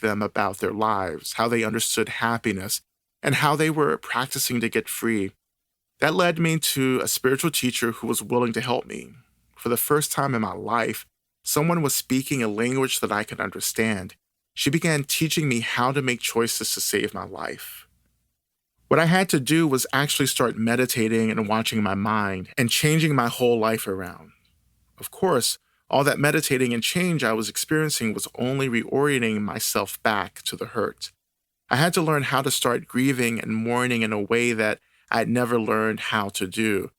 them about their lives, how they understood happiness, and how they were practicing to get free. That led me to a spiritual teacher who was willing to help me. For the first time in my life, someone was speaking a language that I could understand. She began teaching me how to make choices to save my life. What I had to do was actually start meditating and watching my mind and changing my whole life around. Of course, all that meditating and change I was experiencing was only reorienting myself back to the hurt. I had to learn how to start grieving and mourning in a way that I'd never learned how to do.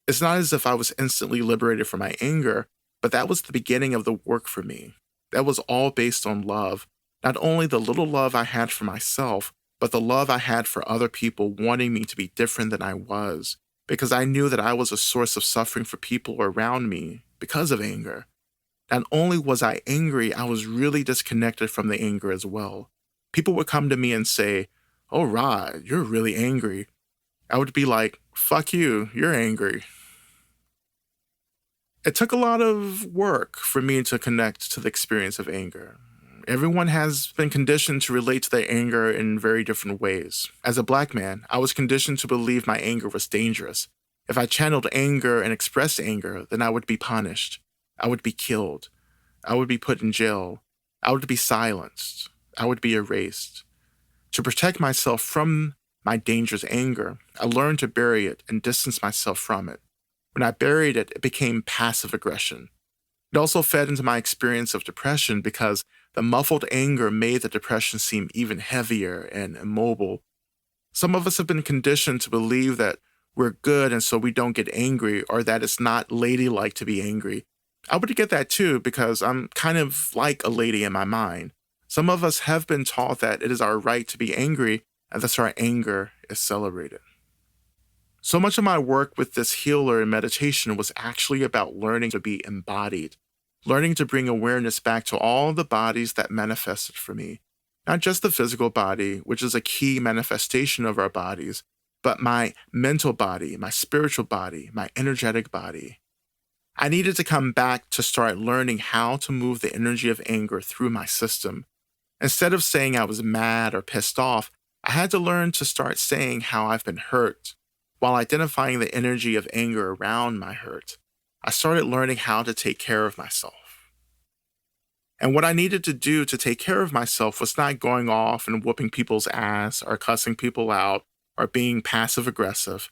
It's not as if I was instantly liberated from my anger, but that was the beginning of the work for me. That was all based on love, not only the little love I had for myself, but the love I had for other people wanting me to be different than I was, because I knew that I was a source of suffering for people around me because of anger. Not only was I angry, I was really disconnected from the anger as well. People would come to me and say, "Oh, Rod, you're really angry." I would be like, "Fuck you, you're angry." It took a lot of work for me to connect to the experience of anger. Everyone has been conditioned to relate to their anger in very different ways. As a black man, I was conditioned to believe my anger was dangerous. If I channeled anger and expressed anger, then I would be punished. I would be killed. I would be put in jail. I would be silenced. I would be erased. To protect myself from my dangerous anger, I learned to bury it and distance myself from it. When I buried it, it became passive aggression. It also fed into my experience of depression because the muffled anger made the depression seem even heavier and immobile. Some of us have been conditioned to believe that we're good and so we don't get angry, or that it's not ladylike to be angry. I would get that too because I'm kind of like a lady in my mind. Some of us have been taught that it is our right to be angry and thus our anger is celebrated. So much of my work with this healer in meditation was actually about learning to be embodied, learning to bring awareness back to all the bodies that manifested for me. Not just the physical body, which is a key manifestation of our bodies, but my mental body, my spiritual body, my energetic body. I needed to come back to start learning how to move the energy of anger through my system. Instead of saying I was mad or pissed off, I had to learn to start saying how I've been hurt, while identifying the energy of anger around my hurt. I started learning how to take care of myself. And what I needed to do to take care of myself was not going off and whooping people's ass or cussing people out or being passive aggressive.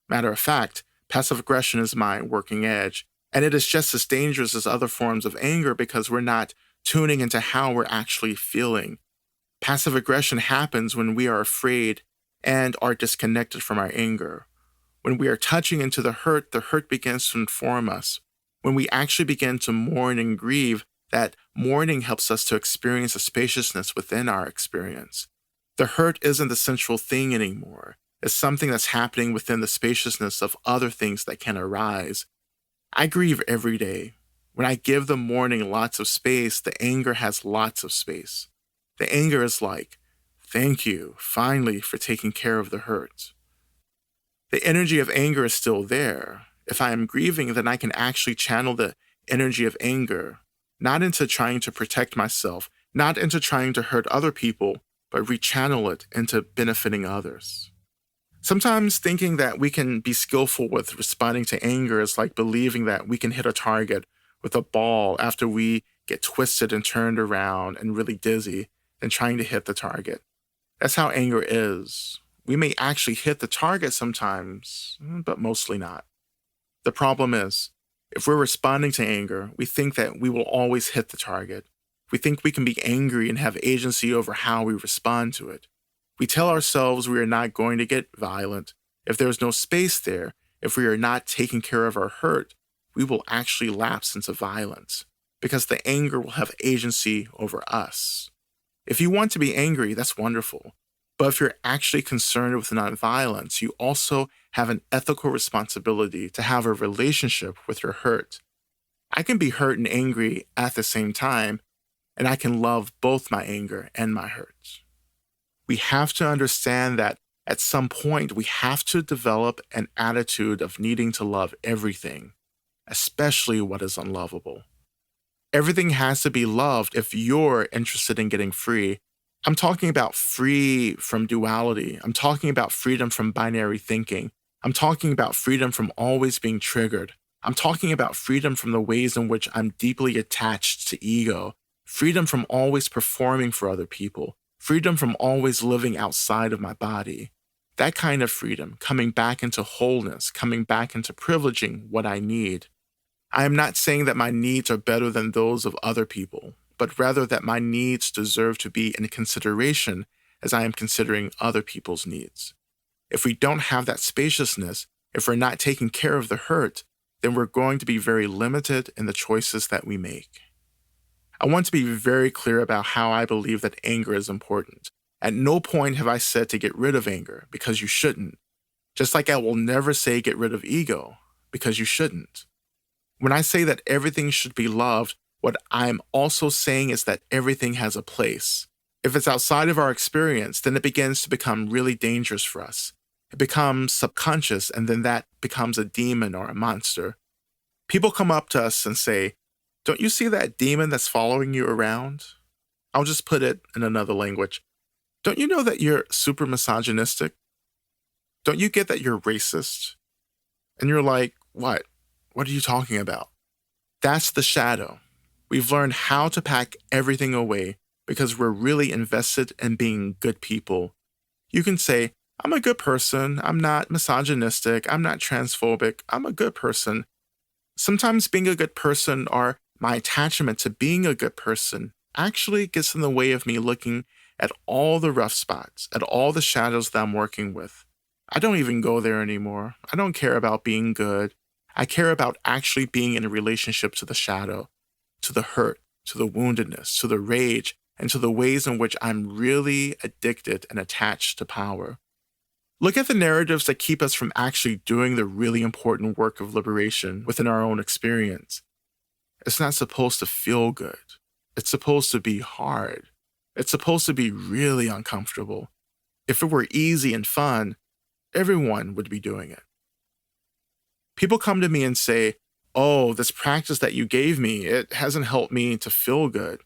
Matter of fact, passive aggression is my working edge, and it is just as dangerous as other forms of anger because we're not tuning into how we're actually feeling. Passive aggression happens when we are afraid and are disconnected from our anger. When we are touching into the hurt begins to inform us. When we actually begin to mourn and grieve, that mourning helps us to experience a spaciousness within our experience. The hurt isn't the central thing anymore. It's something that's happening within the spaciousness of other things that can arise. I grieve every day. When I give the mourning lots of space, the anger has lots of space. The anger is like, "Thank you, finally, for taking care of the hurt." The energy of anger is still there. If I am grieving, then I can actually channel the energy of anger, not into trying to protect myself, not into trying to hurt other people, but rechannel it into benefiting others. Sometimes thinking that we can be skillful with responding to anger is like believing that we can hit a target with a ball after we get twisted and turned around and really dizzy and trying to hit the target. That's how anger is. We may actually hit the target sometimes, but mostly not. The problem is, if we're responding to anger, we think that we will always hit the target. We think we can be angry and have agency over how we respond to it. We tell ourselves we are not going to get violent. If there is no space there, if we are not taking care of our hurt, we will actually lapse into violence because the anger will have agency over us. If you want to be angry, that's wonderful. But if you're actually concerned with nonviolence, you also have an ethical responsibility to have a relationship with your hurt. I can be hurt and angry at the same time, and I can love both my anger and my hurt. We have to understand that at some point we have to develop an attitude of needing to love everything, especially what is unlovable. Everything has to be loved if you're interested in getting free, I'm talking about free from duality. I'm talking about freedom from binary thinking. I'm talking about freedom from always being triggered. I'm talking about freedom from the ways in which I'm deeply attached to ego, freedom from always performing for other people, freedom from always living outside of my body. That kind of freedom, coming back into wholeness, coming back into privileging what I need. I am not saying that my needs are better than those of other people, but rather that my needs deserve to be in consideration as I am considering other people's needs. If we don't have that spaciousness, if we're not taking care of the hurt, then we're going to be very limited in the choices that we make. I want to be very clear about how I believe that anger is important. At no point have I said to get rid of anger, because you shouldn't. Just like I will never say get rid of ego, because you shouldn't. When I say that everything should be loved, what I'm also saying is that everything has a place. If it's outside of our experience, then it begins to become really dangerous for us. It becomes subconscious, and then that becomes a demon or a monster. People come up to us and say, "Don't you see that demon that's following you around?" I'll just put it in another language. "Don't you know that you're super misogynistic? Don't you get that you're racist?" And you're like, "What? What are you talking about?" That's the shadow. We've learned how to pack everything away because we're really invested in being good people. You can say, "I'm a good person. I'm not misogynistic. I'm not transphobic. I'm a good person." Sometimes being a good person, or my attachment to being a good person, actually gets in the way of me looking at all the rough spots, at all the shadows that I'm working with. I don't even go there anymore. I don't care about being good. I care about actually being in a relationship to the shadow, to the hurt, to the woundedness, to the rage, and to the ways in which I'm really addicted and attached to power. Look at the narratives that keep us from actually doing the really important work of liberation within our own experience. It's not supposed to feel good. It's supposed to be hard. It's supposed to be really uncomfortable. If it were easy and fun, everyone would be doing it. People come to me and say, "Oh, this practice that you gave me, it hasn't helped me to feel good."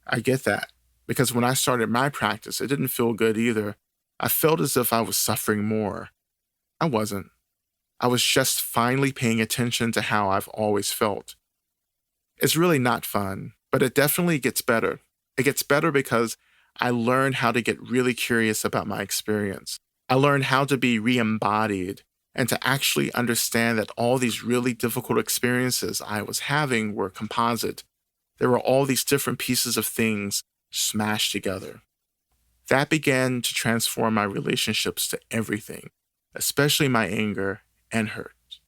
I get that, because when I started my practice, it didn't feel good either. I felt as if I was suffering more. I wasn't. I was just finally paying attention to how I've always felt. It's really not fun, but it definitely gets better. It gets better because I learned how to get really curious about my experience. I learned how to be re-embodied and to actually understand that all these really difficult experiences I was having were composite. There were all these different pieces of things smashed together. That began to transform my relationships to everything, especially my anger and hurt.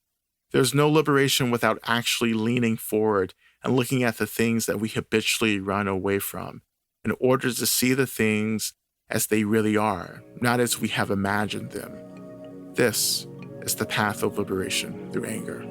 There's no liberation without actually leaning forward and looking at the things that we habitually run away from, in order to see the things as they really are, not as we have imagined them. This is the path of liberation through anger.